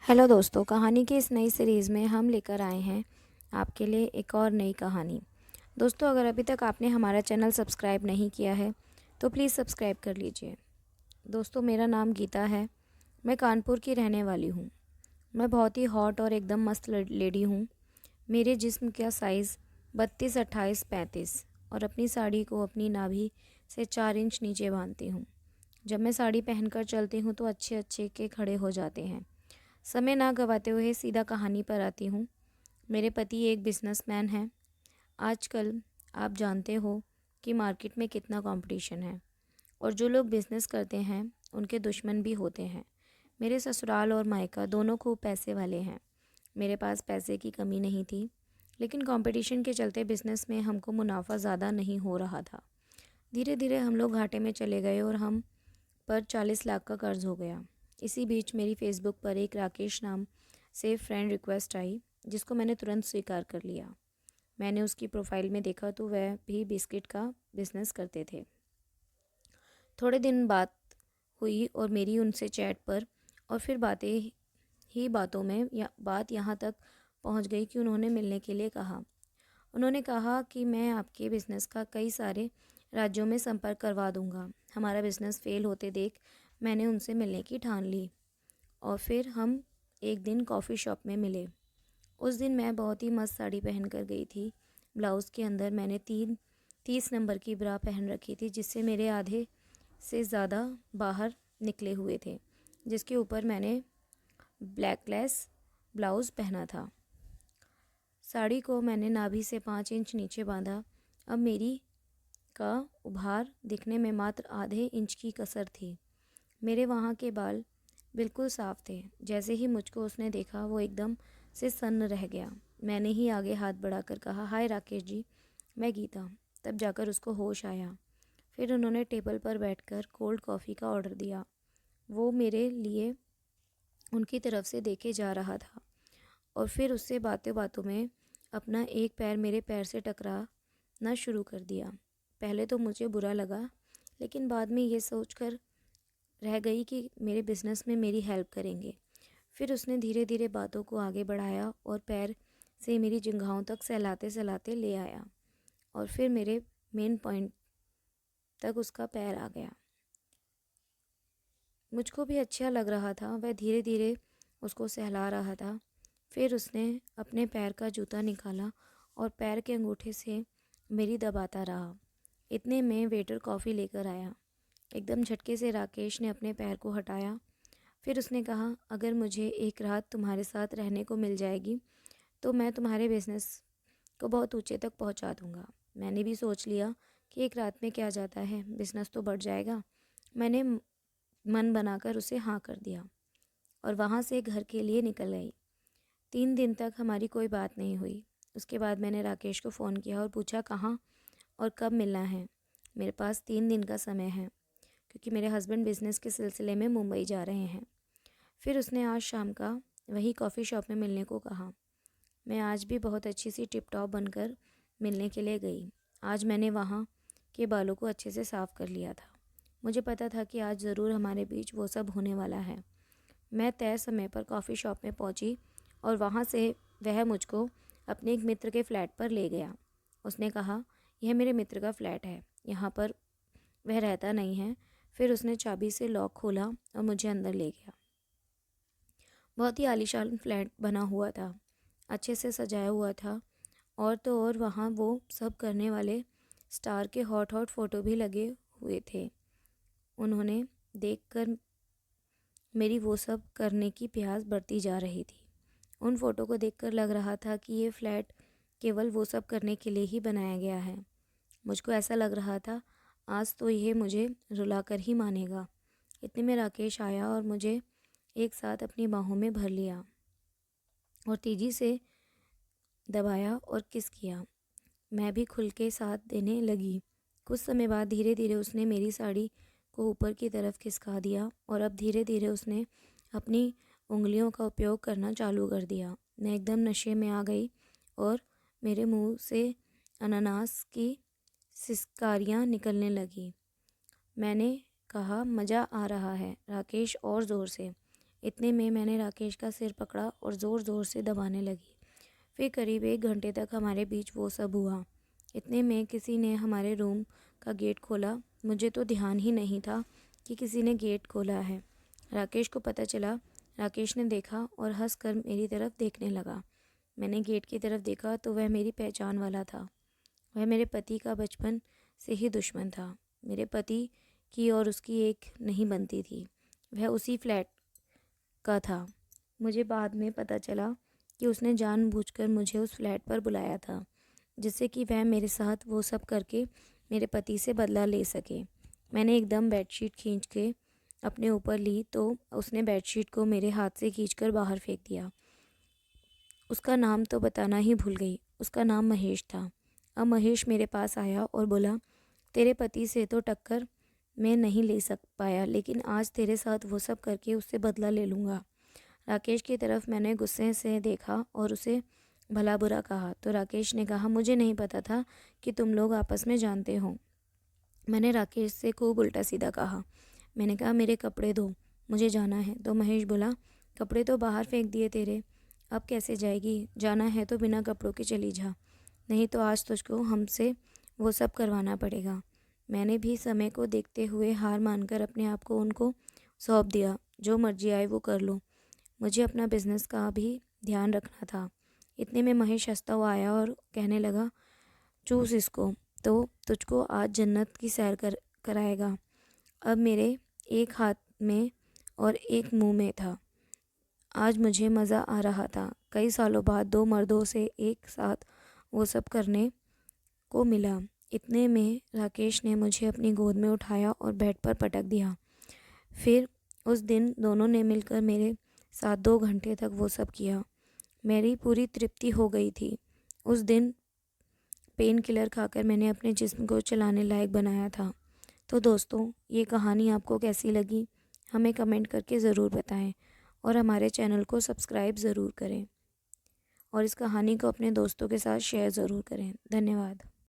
Hello दोस्तों, कहानी की इस नई सीरीज़ में हम लेकर आए हैं आपके लिए एक और नई कहानी। दोस्तों, अगर अभी तक आपने हमारा चैनल सब्सक्राइब नहीं किया है तो प्लीज़ सब्सक्राइब कर लीजिए। दोस्तों, मेरा नाम गीता है। मैं कानपुर की रहने वाली हूँ। मैं बहुत ही हॉट और एकदम मस्त लेडी हूँ। मेरे जिस्म का साइज़ 32, 28, 35 और अपनी साड़ी को अपनी नाभि से 4 इंच नीचे बांधती हूँ। जब मैं साड़ी पहनकर चलती हूँ तो अच्छे अच्छे के खड़े हो जाते हैं। समय ना गवाते हुए सीधा कहानी पर आती हूँ। मेरे पति एक बिजनेसमैन हैं। आजकल आप जानते हो कि मार्केट में कितना कंपटीशन है और जो लोग बिजनेस करते हैं उनके दुश्मन भी होते हैं। मेरे ससुराल और मायका दोनों खूब पैसे वाले हैं। मेरे पास पैसे की कमी नहीं थी, लेकिन कंपटीशन के चलते बिजनेस में हमको मुनाफा ज़्यादा नहीं हो रहा था। धीरे धीरे हम लोग घाटे में चले गए और हम पर 40 लाख का कर्ज हो गया। इसी बीच मेरी फेसबुक पर एक राकेश नाम से फ्रेंड रिक्वेस्ट आई, जिसको मैंने तुरंत स्वीकार कर लिया। मैंने उसकी प्रोफाइल में देखा तो वह भी बिस्किट का बिजनेस करते थे। थोड़े दिन बात हुई और मेरी उनसे चैट पर, और फिर बातें ही बातों में बात यहाँ तक पहुँच गई कि उन्होंने मिलने के लिए कहा। उन्होंने कहा कि मैं आपके बिज़नेस का कई सारे राज्यों में संपर्क करवा दूंगा। हमारा बिज़नेस फेल होते देख मैंने उनसे मिलने की ठान ली और फिर हम एक दिन कॉफ़ी शॉप में मिले। उस दिन मैं बहुत ही मस्त साड़ी पहन कर गई थी। ब्लाउज़ के अंदर मैंने 30 नंबर की ब्रा पहन रखी थी, जिससे मेरे आधे से ज़्यादा बाहर निकले हुए थे, जिसके ऊपर मैंने ब्लैकलेस ब्लाउज़ पहना था। साड़ी को मैंने नाभि से 5 इंच नीचे बांधा। अब मेरी का उभार दिखने में मात्र आधे इंच की कसर थी। मेरे वहाँ के बाल बिल्कुल साफ थे। जैसे ही मुझको उसने देखा वो एकदम से सन्न रह गया। मैंने ही आगे हाथ बढ़ाकर कहा, हाय राकेश जी, मैं गीता। तब जाकर उसको होश आया। फिर उन्होंने टेबल पर बैठकर कोल्ड कॉफ़ी का ऑर्डर दिया। वो मेरे लिए उनकी तरफ से देखे जा रहा था और फिर उससे बातों बातों में अपना एक पैर मेरे पैर से टकराना शुरू कर दिया। पहले तो मुझे बुरा लगा, लेकिन बाद में ये सोचकर रह गई कि मेरे बिज़नेस में मेरी हेल्प करेंगे। फिर उसने धीरे धीरे बातों को आगे बढ़ाया और पैर से मेरी जंघाओं तक सहलाते सहलाते ले आया और फिर मेरे मेन पॉइंट तक उसका पैर आ गया। मुझको भी अच्छा लग रहा था। वह धीरे धीरे उसको सहला रहा था। फिर उसने अपने पैर का जूता निकाला और पैर के अंगूठे से मेरी दबाता रहा। इतने में वेटर कॉफ़ी लेकर आया। एकदम झटके से राकेश ने अपने पैर को हटाया। फिर उसने कहा, अगर मुझे एक रात तुम्हारे साथ रहने को मिल जाएगी तो मैं तुम्हारे बिजनेस को बहुत ऊंचे तक पहुंचा दूंगा। मैंने भी सोच लिया कि एक रात में क्या जाता है, बिजनेस तो बढ़ जाएगा। मैंने मन बनाकर उसे हाँ कर दिया और वहाँ से घर के लिए निकल गई। 3 दिन तक हमारी कोई बात नहीं हुई। उसके बाद मैंने राकेश को फ़ोन किया और पूछा कहाँ और कब मिलना है। मेरे पास 3 दिन का समय है, क्योंकि मेरे हस्बैंड बिज़नेस के सिलसिले में मुंबई जा रहे हैं। फिर उसने आज शाम का वही कॉफ़ी शॉप में मिलने को कहा। मैं आज भी बहुत अच्छी सी टिप टॉप बनकर मिलने के लिए गई। आज मैंने वहाँ के बालों को अच्छे से साफ़ कर लिया था। मुझे पता था कि आज ज़रूर हमारे बीच वो सब होने वाला है। मैं तय समय पर कॉफ़ी शॉप में पहुँची और वहाँ से वह मुझको अपने एक मित्र के फ्लैट पर ले गया। उसने कहा, यह मेरे मित्र का फ्लैट है, यहाँ पर वह रहता नहीं है। फिर उसने चाबी से लॉक खोला और मुझे अंदर ले गया। बहुत ही आलीशान फ्लैट बना हुआ था, अच्छे से सजाया हुआ था, और तो और वहाँ वो सब करने वाले स्टार के हॉट हॉट फ़ोटो भी लगे हुए थे। उन्होंने देखकर मेरी वो सब करने की प्यास बढ़ती जा रही थी। उन फ़ोटो को देखकर लग रहा था कि ये फ्लैट केवल वो सब करने के लिए ही बनाया गया है। मुझको ऐसा लग रहा था आज तो यह मुझे रुलाकर ही मानेगा। इतने में राकेश आया और मुझे एक साथ अपनी बाहों में भर लिया और तेज़ी से दबाया और किस किया। मैं भी खुल के साथ देने लगी। कुछ समय बाद धीरे धीरे उसने मेरी साड़ी को ऊपर की तरफ खिसका दिया और अब धीरे धीरे उसने अपनी उंगलियों का उपयोग करना चालू कर दिया। मैं एकदम नशे में आ गई और मेरे मुंह से अनानास की सिसकारियाँ निकलने लगी। मैंने कहा, मज़ा आ रहा है राकेश, और ज़ोर से। इतने में मैंने राकेश का सिर पकड़ा और ज़ोर ज़ोर से दबाने लगी। फिर करीब 1 घंटे तक हमारे बीच वो सब हुआ। इतने में किसी ने हमारे रूम का गेट खोला। मुझे तो ध्यान ही नहीं था कि किसी ने गेट खोला है। राकेश को पता चला। राकेश ने देखा और हंसकर मेरी तरफ देखने लगा। मैंने गेट की तरफ देखा तो वह मेरी पहचान वाला था। वह मेरे पति का बचपन से ही दुश्मन था। मेरे पति की और उसकी एक नहीं बनती थी। वह उसी फ्लैट का था। मुझे बाद में पता चला कि उसने जानबूझकर मुझे उस फ्लैट पर बुलाया था, जिससे कि वह मेरे साथ वो सब करके मेरे पति से बदला ले सके। मैंने एकदम बेडशीट खींच के अपने ऊपर ली तो उसने बेडशीट को मेरे हाथ से खींचकर बाहर फेंक दिया। उसका नाम तो बताना ही भूल गई। उसका नाम महेश था। अब महेश मेरे पास आया और बोला, तेरे पति से तो टक्कर मैं नहीं ले पाया, लेकिन आज तेरे साथ वो सब करके उससे बदला ले लूँगा। राकेश की तरफ मैंने गुस्से से देखा और उसे भला बुरा कहा तो राकेश ने कहा, मुझे नहीं पता था कि तुम लोग आपस में जानते हो। मैंने राकेश से खूब उल्टा सीधा कहा। मैंने कहा, मेरे कपड़े धो, मुझे जाना है। तो महेश बोला, कपड़े तो बाहर फेंक दिए तेरे, अब कैसे जाएगी? जाना है तो बिना कपड़ों के चली जा, नहीं तो आज तुझको हमसे वो सब करवाना पड़ेगा। मैंने भी समय को देखते हुए हार मानकर अपने आप को उनको सौंप दिया। जो मर्जी आए वो कर लो, मुझे अपना बिजनेस का भी ध्यान रखना था। इतने में महेश हंसता हुआ आया और कहने लगा, चूस इसको, तो तुझको आज जन्नत की सैर कराएगा। अब मेरे एक हाथ में और एक मुंह में था। आज मुझे मज़ा आ रहा था। कई सालों बाद 2 मर्दों से एक साथ वो सब करने को मिला। इतने में राकेश ने मुझे अपनी गोद में उठाया और बेड पर पटक दिया। फिर उस दिन दोनों ने मिलकर मेरे साथ 2 घंटे तक वो सब किया। मेरी पूरी तृप्ति हो गई थी। उस दिन पेन किलर खाकर मैंने अपने जिस्म को चलाने लायक बनाया था। तो दोस्तों, ये कहानी आपको कैसी लगी हमें कमेंट करके ज़रूर बताएं और हमारे चैनल को सब्सक्राइब ज़रूर करें और इस कहानी को अपने दोस्तों के साथ शेयर ज़रूर करें। धन्यवाद।